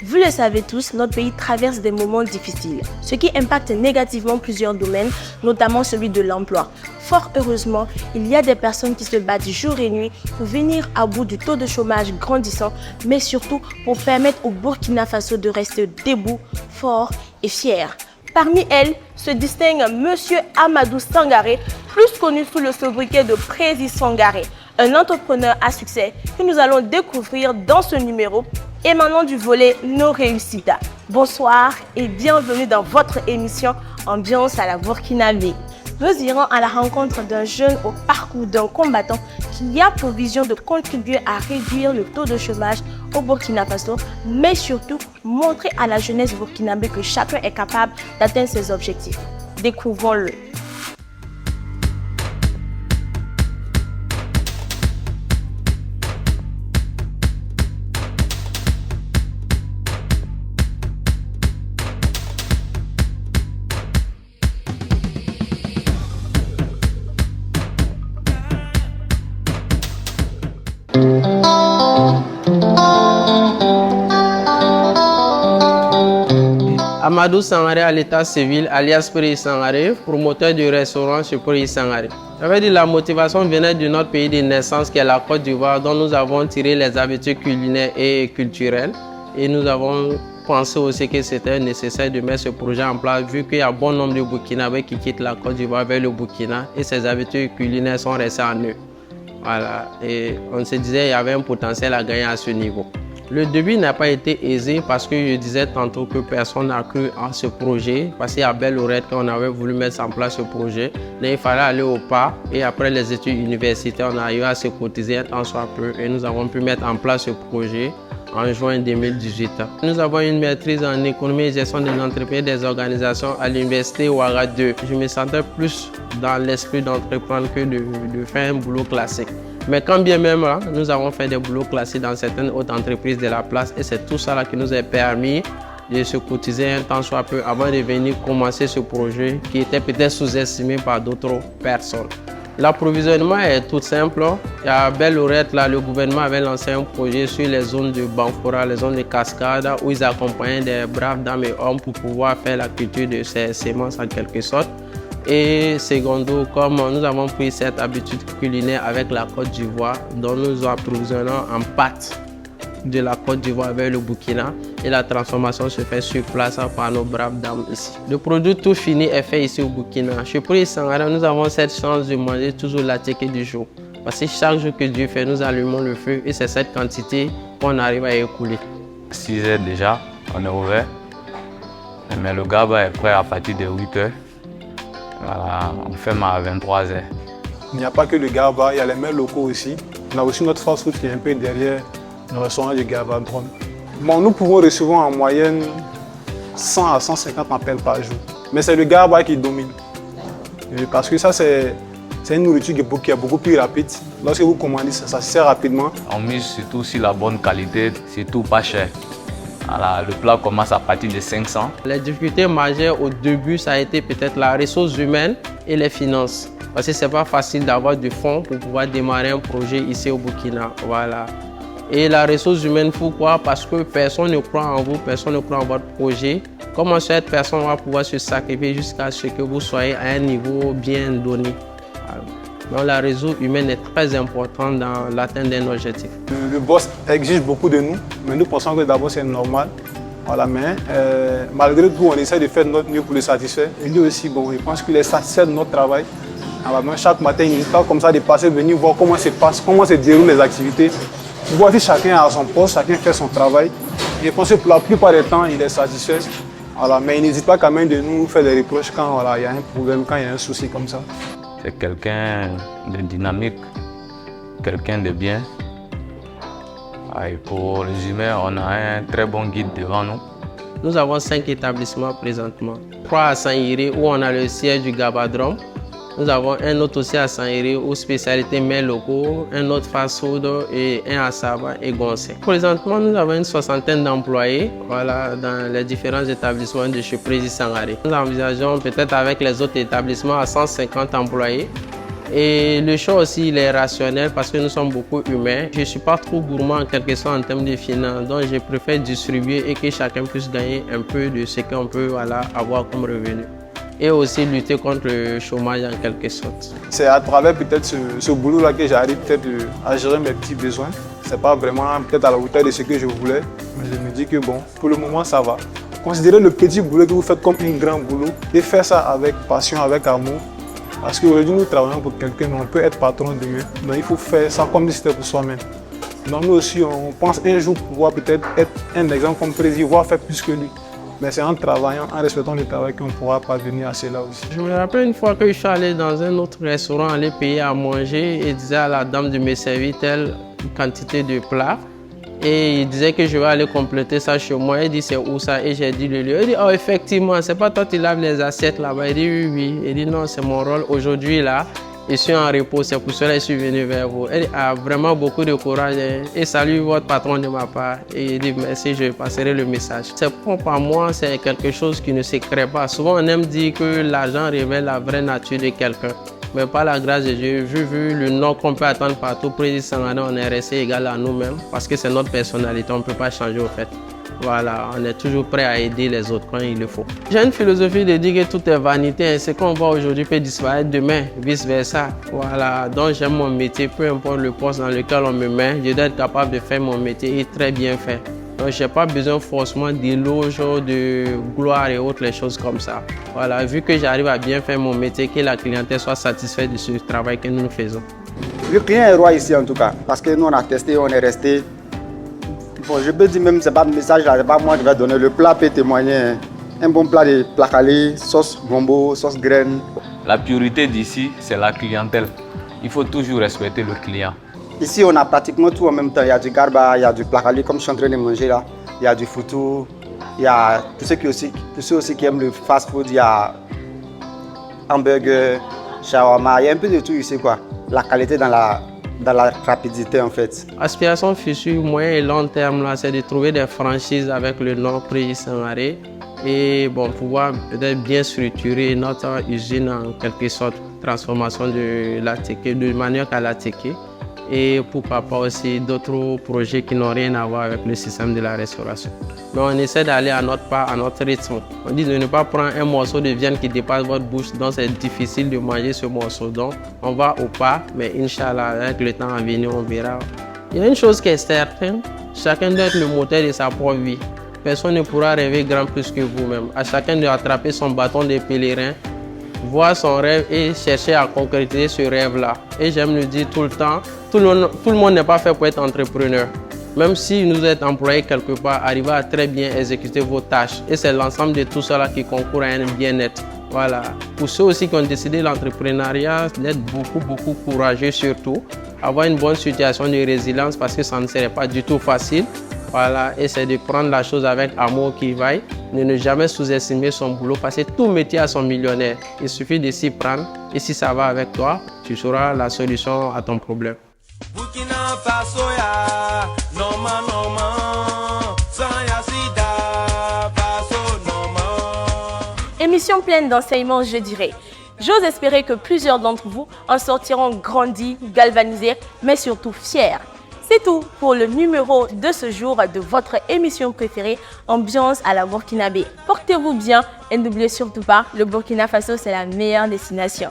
Vous le savez tous, notre pays traverse des moments difficiles, ce qui impacte négativement plusieurs domaines, notamment celui de l'emploi. Fort heureusement, il y a des personnes qui se battent jour et nuit pour venir à bout du taux de chômage grandissant, mais surtout pour permettre au Burkina Faso de rester debout, fort et fier. Parmi elles se distingue Monsieur Amadou Sangaré, plus connu sous le sobriquet de Prési Sangaré, un entrepreneur à succès que nous allons découvrir dans ce numéro émanant du volet No Réussita. Bonsoir et bienvenue dans votre émission Ambiance à la Burkinabé. Nous irons à la rencontre d'un jeune au parcours d'un combattant qui a pour vision de contribuer à réduire le taux de chômage au Burkina Faso, mais surtout montrer à la jeunesse burkinabé que chacun est capable d'atteindre ses objectifs. Découvrons-le. Amadou Sangaré à l'état civil, alias Prési Sangaré, promoteur du restaurant chez Prési Sangaré. J'avais dit la motivation venait de notre pays de naissance qui est la Côte d'Ivoire, dont nous avons tiré les habitudes culinaires et culturelles. Et nous avons pensé aussi que c'était nécessaire de mettre ce projet en place vu qu'il y a bon nombre de Burkinabés qui quittent la Côte d'Ivoire vers le Burkina et ces habitudes culinaires sont restées en eux. Voilà. Et on se disait qu'il y avait un potentiel à gagner à ce niveau. Le début n'a pas été aisé parce que je disais tantôt que personne n'a cru en ce projet. Parce qu'il y a belle lurette qu'on avait voulu mettre en place ce projet. Mais il fallait aller au pas et après les études universitaires, on a eu à se cotiser un tant soit peu et nous avons pu mettre en place ce projet en juin 2018. Nous avons une maîtrise en économie et gestion des entreprises et des organisations à l'université Ouaga 2. Je me sentais plus dans l'esprit d'entreprendre que de faire un boulot classique. Mais quand bien même, nous avons fait des boulots classiques dans certaines autres entreprises de la place et c'est tout ça qui nous a permis de se cotiser un temps soit peu avant de venir commencer ce projet qui était peut-être sous-estimé par d'autres personnes. L'approvisionnement est tout simple. À Belle-Lurette, le gouvernement avait lancé un projet sur les zones de Banfora, les zones de cascade, où ils accompagnaient des braves dames et hommes pour pouvoir faire la culture de ces semences en quelque sorte. Et secondo, comme nous avons pris cette habitude culinaire avec la Côte d'Ivoire, dont nous approvisionnons en pâtes de la Côte d'Ivoire vers le Burkina et la transformation se fait sur place par nos braves dames ici. Le produit tout fini est fait ici au Burkina. Chez Prési Sangaré, nous avons cette chance de manger toujours la ticket du jour. Parce que chaque jour que Dieu fait, nous allumons le feu et c'est cette quantité qu'on arrive à écouler. 6 heures déjà, on est ouvert. Mais le GABA est prêt à partir de 8 heures. Voilà, on ferme à 23 heures. Il n'y a pas que le GABA, il y a les mets locaux aussi. On a aussi notre fast-food qui est un peu derrière le restaurant du GABA Drone. Bon, nous pouvons recevoir en moyenne 100 à 150 appels par jour. Mais c'est le GABA qui domine. Parce que ça, c'est une nourriture qui est beaucoup plus rapide. Lorsque vous commandez, ça se sert rapidement. On mise surtout sur la bonne qualité, surtout pas cher. Voilà, le plat commence à partir de 500. Les difficultés majeures au début, ça a été peut-être la ressource humaine et les finances. Parce que ce n'est pas facile d'avoir du fonds pour pouvoir démarrer un projet ici au Burkina. Voilà. Et la ressource humaine, pourquoi? Parce que personne ne croit en vous, personne ne croit en votre projet. Comment cette personne va pouvoir se sacrifier jusqu'à ce que vous soyez à un niveau bien donné? Donc la ressource humaine est très importante dans l'atteinte d'un objectif. Le boss exige beaucoup de nous, mais nous pensons que d'abord c'est normal. Voilà, mais malgré tout, on essaie de faire notre mieux pour le satisfaire. Et lui aussi, bon, je pense qu'il est satisfait de notre travail. Alors, chaque matin, il n'hésite pas comme ça de passer, venir voir comment se passe, comment se déroulent les activités. Voir si chacun a son poste, chacun fait son travail. Je pense que pour la plupart du temps, il est satisfait. Voilà, mais il n'hésite pas quand même de nous faire des reproches quand voilà, il y a un problème, quand il y a un souci comme ça. C'est quelqu'un de dynamique, quelqu'un de bien. Et pour résumer, on a un très bon guide devant nous. Nous avons 5 établissements présentement. 3 à Saint-Yiri où on a le siège du Gabadrom. Nous avons un autre aussi à Saint-Yiri où spécialité mets locaux, un autre fast-food et un à Saba et Goncé. Présentement, nous avons une soixantaine d'employés dans les différents établissements de chez Prési Sangaré. Nous envisageons peut-être avec les autres établissements à 150 employés Et le choix aussi, il est rationnel parce que nous sommes beaucoup humains. Je ne suis pas trop gourmand en quelque sorte en termes de finances, donc je préfère distribuer et que chacun puisse gagner un peu de ce qu'on peut avoir comme revenu. Et aussi lutter contre le chômage en quelque sorte. C'est à travers peut-être ce boulot-là que j'arrive peut-être à gérer mes petits besoins. Ce n'est pas vraiment peut-être à la hauteur de ce que je voulais, mais je me dis que bon, pour le moment ça va. Considérez le petit boulot que vous faites comme un grand boulot et faire ça avec passion, avec amour. Parce qu'aujourd'hui, nous travaillons pour quelqu'un, mais on peut être patron de lui. Donc il faut faire ça comme si c'était pour soi-même. Donc nous aussi, on pense un jour pouvoir peut-être être un exemple comme président, voire faire plus que lui. Mais c'est en travaillant, en respectant le travail qu'on pourra parvenir à cela aussi. Je me rappelle une fois que je suis allé dans un autre restaurant, aller payer à manger et disais à la dame de me servir telle quantité de plats. Et il disait que je vais aller compléter ça chez moi. Il dit c'est où ça? Et j'ai dit le lieu. Il dit oh effectivement, c'est pas toi qui laves les assiettes là-bas. Il dit oui, oui. Il dit non, c'est mon rôle aujourd'hui là. Je suis en repos, c'est pour cela que je suis venu vers vous. Il a vraiment beaucoup de courage et salue votre patron de ma part. Et il dit merci, je passerai le message. C'est propre à moi, c'est quelque chose qui ne se crée pas. Souvent on aime dire que l'argent révèle la vraie nature de quelqu'un. Mais par la grâce de Dieu, vu le nom qu'on peut attendre partout, Président Sangaré, on est resté égal à nous-mêmes parce que c'est notre personnalité, on ne peut pas changer au fait. Voilà, on est toujours prêt à aider les autres quand il le faut. J'ai une philosophie de dire que tout est vanité. Ce qu'on voit aujourd'hui peut disparaître demain, vice-versa. Voilà, donc j'aime mon métier, peu importe le poste dans lequel on me met, je dois être capable de faire mon métier et très bien fait. Donc je n'ai pas besoin forcément d'éloges, de gloire et autres les choses comme ça. Voilà, vu que j'arrive à bien faire mon métier, que la clientèle soit satisfaite de ce travail que nous faisons. Le client est roi ici en tout cas, parce que nous on a testé, on est resté. Bon, je peux dire même, c'est pas le message là, c'est pas moi qui vais donner, le plat peut témoigner. Un bon plat de placalé, sauce gombo, sauce graine. La priorité d'ici, c'est la clientèle. Il faut toujours respecter le client. Ici, on a pratiquement tout en même temps. Il y a du garba, il y a du placalé, comme je suis en train de manger là. Il y a du foutou, il y a tous ceux aussi qui aiment le fast-food, il y a hamburger, shawarma, il y a un peu de tout ici quoi. La qualité dans la rapidité en fait. Aspiration future moyen et long terme là, c'est de trouver des franchises avec le nom Président Sangaré et bon, pouvoir peut-être bien structurer notre usine en quelque sorte, transformation de l'attiqué, de manière qu'à l'attiqué. Et pourquoi pas aussi d'autres projets qui n'ont rien à voir avec le système de la restauration. Mais on essaie d'aller à notre pas, à notre rythme. On dit de ne pas prendre un morceau de viande qui dépasse votre bouche, donc c'est difficile de manger ce morceau. Donc on va au pas, mais Inch'Allah, avec le temps à venir, on verra. Il y a une chose qui est certaine, chacun doit être le moteur de sa propre vie. Personne ne pourra rêver grand plus que vous-même. À chacun de attraper son bâton de pèlerin, voir son rêve et chercher à concrétiser ce rêve-là. Et j'aime le dire tout le temps, tout le monde n'est pas fait pour être entrepreneur. Même si vous êtes employé quelque part, arrivez à très bien exécuter vos tâches. Et c'est l'ensemble de tout cela qui concourt à un bien-être. Voilà. Pour ceux aussi qui ont décidé l'entrepreneuriat, d'être beaucoup courageux surtout. Avoir une bonne situation de résilience parce que ça ne serait pas du tout facile. Voilà, et c'est de prendre la chose avec amour qui vaille, de ne jamais sous-estimer son boulot parce que tout métier a son millionnaire. Il suffit de s'y prendre et si ça va avec toi, tu sauras la solution à ton problème. Émission pleine d'enseignements, je dirais. J'ose espérer que plusieurs d'entre vous en sortiront grandis, galvanisés, mais surtout fiers. C'est tout pour le numéro de ce jour de votre émission préférée, Ambiance à la Burkinabé. Portez-vous bien et n'oubliez surtout pas, le Burkina Faso, c'est la meilleure destination.